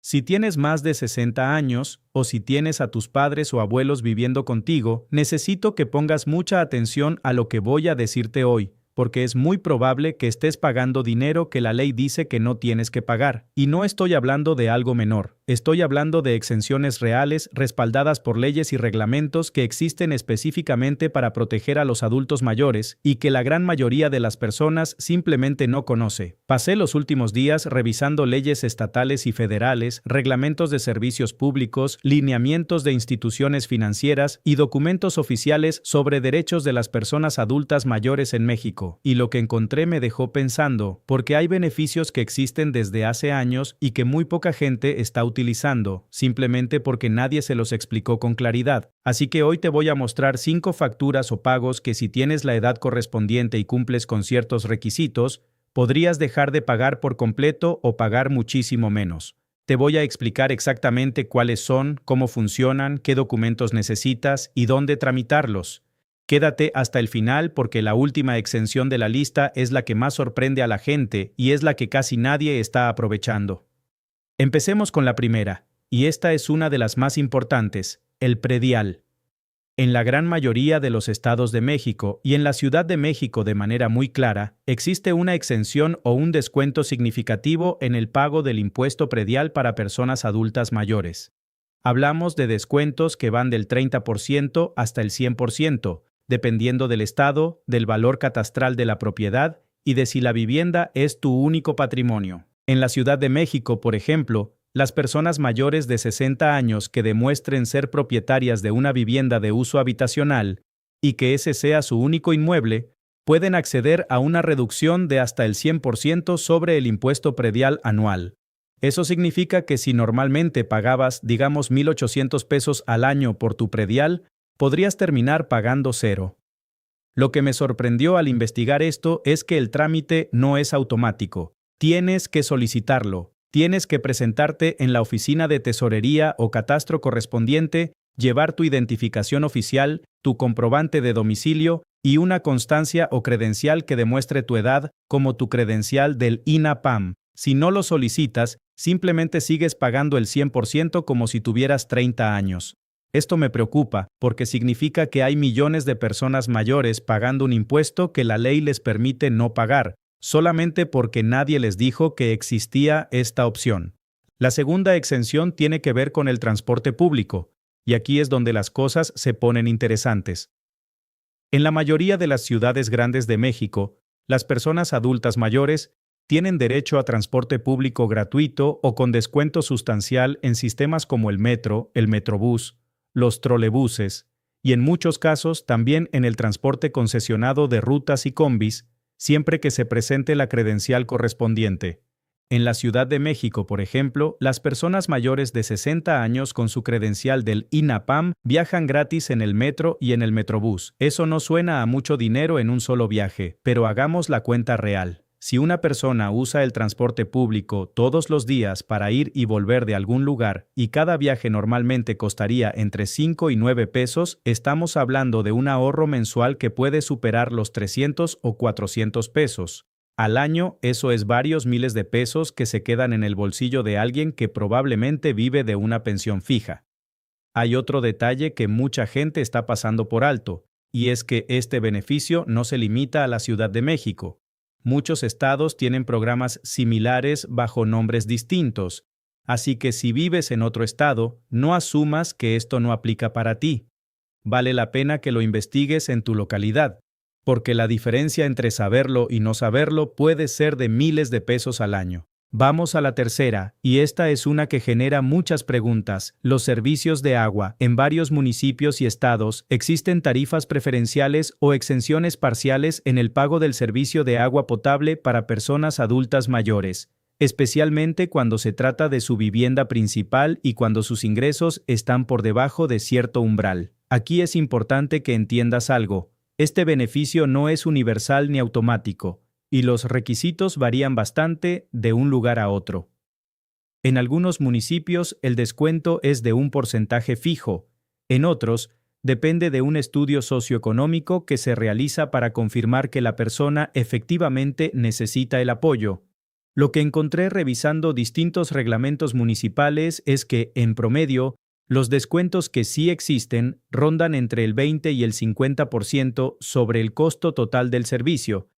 Si tienes más de 60 años, o si tienes a tus padres o abuelos viviendo contigo, necesito que pongas mucha atención a lo que voy a decirte hoy, porque es muy probable que estés pagando dinero que la ley dice que no tienes que pagar. Y no estoy hablando de algo menor, estoy hablando de exenciones reales respaldadas por leyes y reglamentos que existen específicamente para proteger a los adultos mayores y que la gran mayoría de las personas simplemente no conoce. Pasé los últimos días revisando leyes estatales y federales, reglamentos de servicios públicos, lineamientos de instituciones financieras y documentos oficiales sobre derechos de las personas adultas mayores en México. Y lo que encontré me dejó pensando, porque hay beneficios que existen desde hace años y que muy poca gente está utilizando, simplemente porque nadie se los explicó con claridad. Así que hoy te voy a mostrar 5 facturas o pagos que si tienes la edad correspondiente y cumples con ciertos requisitos, podrías dejar de pagar por completo o pagar muchísimo menos. Te voy a explicar exactamente cuáles son, cómo funcionan, qué documentos necesitas y dónde tramitarlos. Quédate hasta el final porque la última exención de la lista es la que más sorprende a la gente y es la que casi nadie está aprovechando. Empecemos con la primera, y esta es una de las más importantes, el predial. En la gran mayoría de los estados de México y en la Ciudad de México de manera muy clara, existe una exención o un descuento significativo en el pago del impuesto predial para personas adultas mayores. Hablamos de descuentos que van del 30% hasta el 100%, dependiendo del estado, del valor catastral de la propiedad y de si la vivienda es tu único patrimonio. En la Ciudad de México, por ejemplo, las personas mayores de 60 años que demuestren ser propietarias de una vivienda de uso habitacional y que ese sea su único inmueble, pueden acceder a una reducción de hasta el 100% sobre el impuesto predial anual. Eso significa que si normalmente pagabas, digamos, 1,800 pesos al año por tu predial, podrías terminar pagando 0. Lo que me sorprendió al investigar esto es que el trámite no es automático. Tienes que solicitarlo, tienes que presentarte en la oficina de tesorería o catastro correspondiente, llevar tu identificación oficial, tu comprobante de domicilio y una constancia o credencial que demuestre tu edad, como tu credencial del INAPAM. Si no lo solicitas, simplemente sigues pagando el 100% como si tuvieras 30 años. Esto me preocupa, porque significa que hay millones de personas mayores pagando un impuesto que la ley les permite no pagar, solamente porque nadie les dijo que existía esta opción. La segunda exención tiene que ver con el transporte público, y aquí es donde las cosas se ponen interesantes. En la mayoría de las ciudades grandes de México, las personas adultas mayores tienen derecho a transporte público gratuito o con descuento sustancial en sistemas como el metro, el metrobús, los trolebuses, y en muchos casos también en el transporte concesionado de rutas y combis, siempre que se presente la credencial correspondiente. En la Ciudad de México, por ejemplo, las personas mayores de 60 años con su credencial del INAPAM viajan gratis en el metro y en el metrobús. Eso no suena a mucho dinero en un solo viaje, pero hagamos la cuenta real. Si una persona usa el transporte público todos los días para ir y volver de algún lugar y cada viaje normalmente costaría entre 5 y 9 pesos, estamos hablando de un ahorro mensual que puede superar los 300 o 400 pesos. Al año, eso es varios miles de pesos que se quedan en el bolsillo de alguien que probablemente vive de una pensión fija. Hay otro detalle que mucha gente está pasando por alto, y es que este beneficio no se limita a la Ciudad de México. Muchos estados tienen programas similares bajo nombres distintos, así que si vives en otro estado, no asumas que esto no aplica para ti. Vale la pena que lo investigues en tu localidad, porque la diferencia entre saberlo y no saberlo puede ser de miles de pesos al año. Vamos a la tercera, y esta es una que genera muchas preguntas. Los servicios de agua. En varios municipios y estados existen tarifas preferenciales o exenciones parciales en el pago del servicio de agua potable para personas adultas mayores, especialmente cuando se trata de su vivienda principal y cuando sus ingresos están por debajo de cierto umbral. Aquí es importante que entiendas algo. Este beneficio no es universal ni automático, y los requisitos varían bastante de un lugar a otro. En algunos municipios el descuento es de un porcentaje fijo, en otros depende de un estudio socioeconómico que se realiza para confirmar que la persona efectivamente necesita el apoyo. Lo que encontré revisando distintos reglamentos municipales es que, en promedio, los descuentos que sí existen rondan entre el 20 y el 50% sobre el costo total del servicio.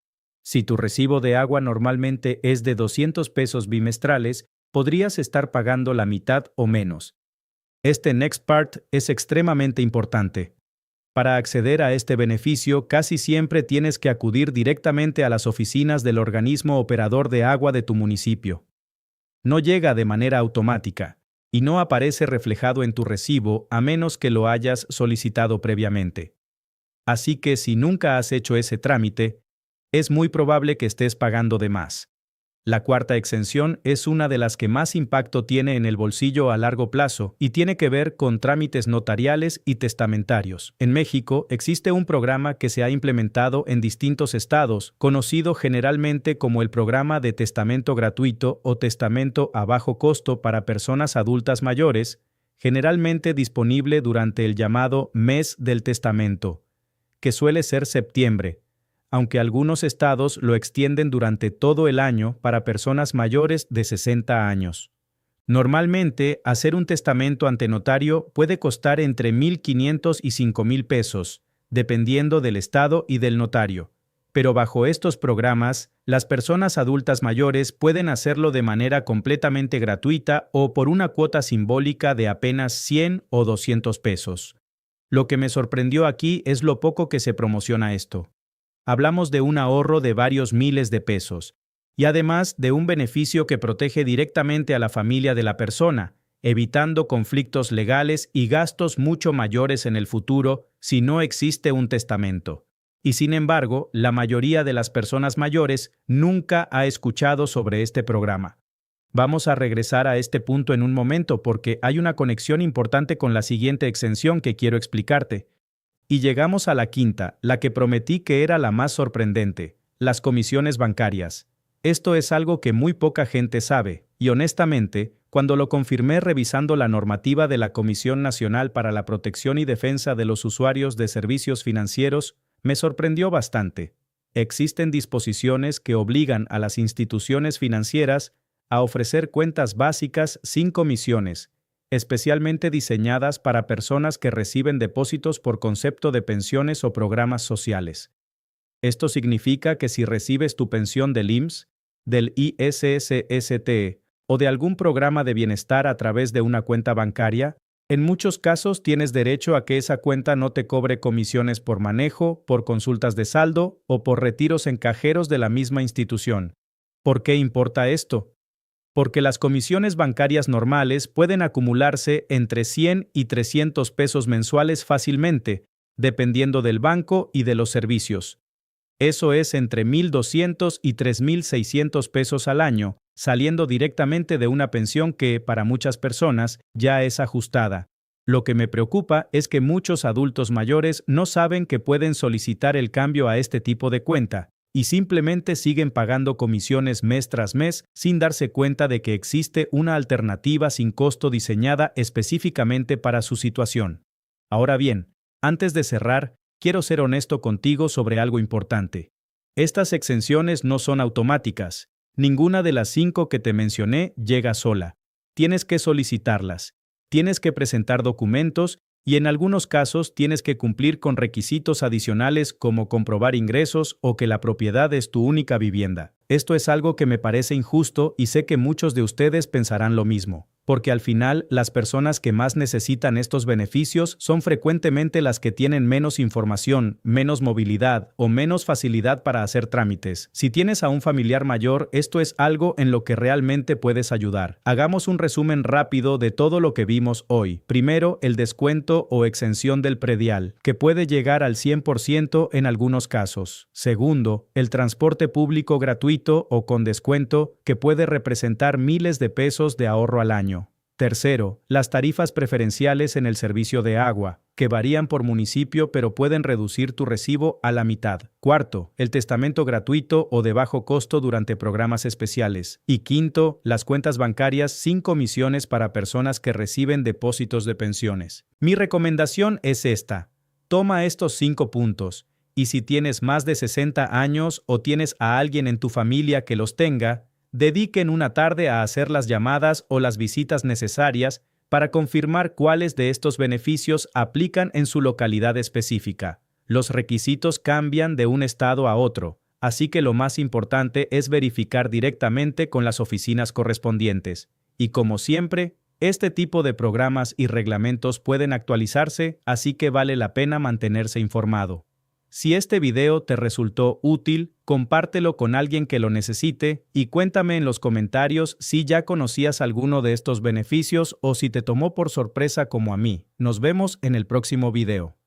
Si tu recibo de agua normalmente es de 200 pesos bimestrales, podrías estar pagando la mitad o menos. Este next part es extremadamente importante. Para acceder a este beneficio, casi siempre tienes que acudir directamente a las oficinas del organismo operador de agua de tu municipio. No llega de manera automática y no aparece reflejado en tu recibo a menos que lo hayas solicitado previamente. Así que si nunca has hecho ese trámite, es muy probable que estés pagando de más. La cuarta exención es una de las que más impacto tiene en el bolsillo a largo plazo y tiene que ver con trámites notariales y testamentarios. En México existe un programa que se ha implementado en distintos estados, conocido generalmente como el Programa de Testamento Gratuito o Testamento a Bajo Costo para Personas Adultas Mayores, generalmente disponible durante el llamado Mes del Testamento, que suele ser septiembre, aunque algunos estados lo extienden durante todo el año para personas mayores de 60 años. Normalmente, hacer un testamento ante notario puede costar entre 1,500 y 5,000 pesos, dependiendo del estado y del notario. Pero bajo estos programas, las personas adultas mayores pueden hacerlo de manera completamente gratuita o por una cuota simbólica de apenas 100 o 200 pesos. Lo que me sorprendió aquí es lo poco que se promociona esto. Hablamos de un ahorro de varios miles de pesos, y además de un beneficio que protege directamente a la familia de la persona, evitando conflictos legales y gastos mucho mayores en el futuro si no existe un testamento. Y sin embargo, la mayoría de las personas mayores nunca ha escuchado sobre este programa. Vamos a regresar a este punto en un momento porque hay una conexión importante con la siguiente exención que quiero explicarte. Y llegamos a la quinta, la que prometí que era la más sorprendente, las comisiones bancarias. Esto es algo que muy poca gente sabe, y honestamente, cuando lo confirmé revisando la normativa de la Comisión Nacional para la Protección y Defensa de los Usuarios de Servicios Financieros, me sorprendió bastante. Existen disposiciones que obligan a las instituciones financieras a ofrecer cuentas básicas sin comisiones, especialmente diseñadas para personas que reciben depósitos por concepto de pensiones o programas sociales. Esto significa que si recibes tu pensión del IMSS, del ISSSTE o de algún programa de bienestar a través de una cuenta bancaria, en muchos casos tienes derecho a que esa cuenta no te cobre comisiones por manejo, por consultas de saldo o por retiros en cajeros de la misma institución. ¿Por qué importa esto? Porque las comisiones bancarias normales pueden acumularse entre 100 y 300 pesos mensuales fácilmente, dependiendo del banco y de los servicios. Eso es entre 1,200 y 3,600 pesos al año, saliendo directamente de una pensión que, para muchas personas, ya es ajustada. Lo que me preocupa es que muchos adultos mayores no saben que pueden solicitar el cambio a este tipo de cuenta, y simplemente siguen pagando comisiones mes tras mes sin darse cuenta de que existe una alternativa sin costo diseñada específicamente para su situación. Ahora bien, antes de cerrar, quiero ser honesto contigo sobre algo importante. Estas exenciones no son automáticas. Ninguna de las 5 que te mencioné llega sola. Tienes que solicitarlas. Tienes que presentar documentos y en algunos casos tienes que cumplir con requisitos adicionales como comprobar ingresos o que la propiedad es tu única vivienda. Esto es algo que me parece injusto y sé que muchos de ustedes pensarán lo mismo, porque al final las personas que más necesitan estos beneficios son frecuentemente las que tienen menos información, menos movilidad o menos facilidad para hacer trámites. Si tienes a un familiar mayor, esto es algo en lo que realmente puedes ayudar. Hagamos un resumen rápido de todo lo que vimos hoy. Primero, el descuento o exención del predial, que puede llegar al 100% en algunos casos. Segundo, el transporte público gratuito o con descuento, que puede representar miles de pesos de ahorro al año. Tercero, las tarifas preferenciales en el servicio de agua, que varían por municipio pero pueden reducir tu recibo a la mitad. Cuarto, el testamento gratuito o de bajo costo durante programas especiales. Y quinto, las cuentas bancarias sin comisiones para personas que reciben depósitos de pensiones. Mi recomendación es esta. Toma estos 5 puntos. Y si tienes más de 60 años o tienes a alguien en tu familia que los tenga, Dediquen una tarde a hacer las llamadas o las visitas necesarias para confirmar cuáles de estos beneficios aplican en su localidad específica. Los requisitos cambian de un estado a otro, así que lo más importante es verificar directamente con las oficinas correspondientes. Y como siempre, este tipo de programas y reglamentos pueden actualizarse, así que vale la pena mantenerse informado. Si este video te resultó útil, compártelo con alguien que lo necesite y cuéntame en los comentarios si ya conocías alguno de estos beneficios o si te tomó por sorpresa como a mí. Nos vemos en el próximo video.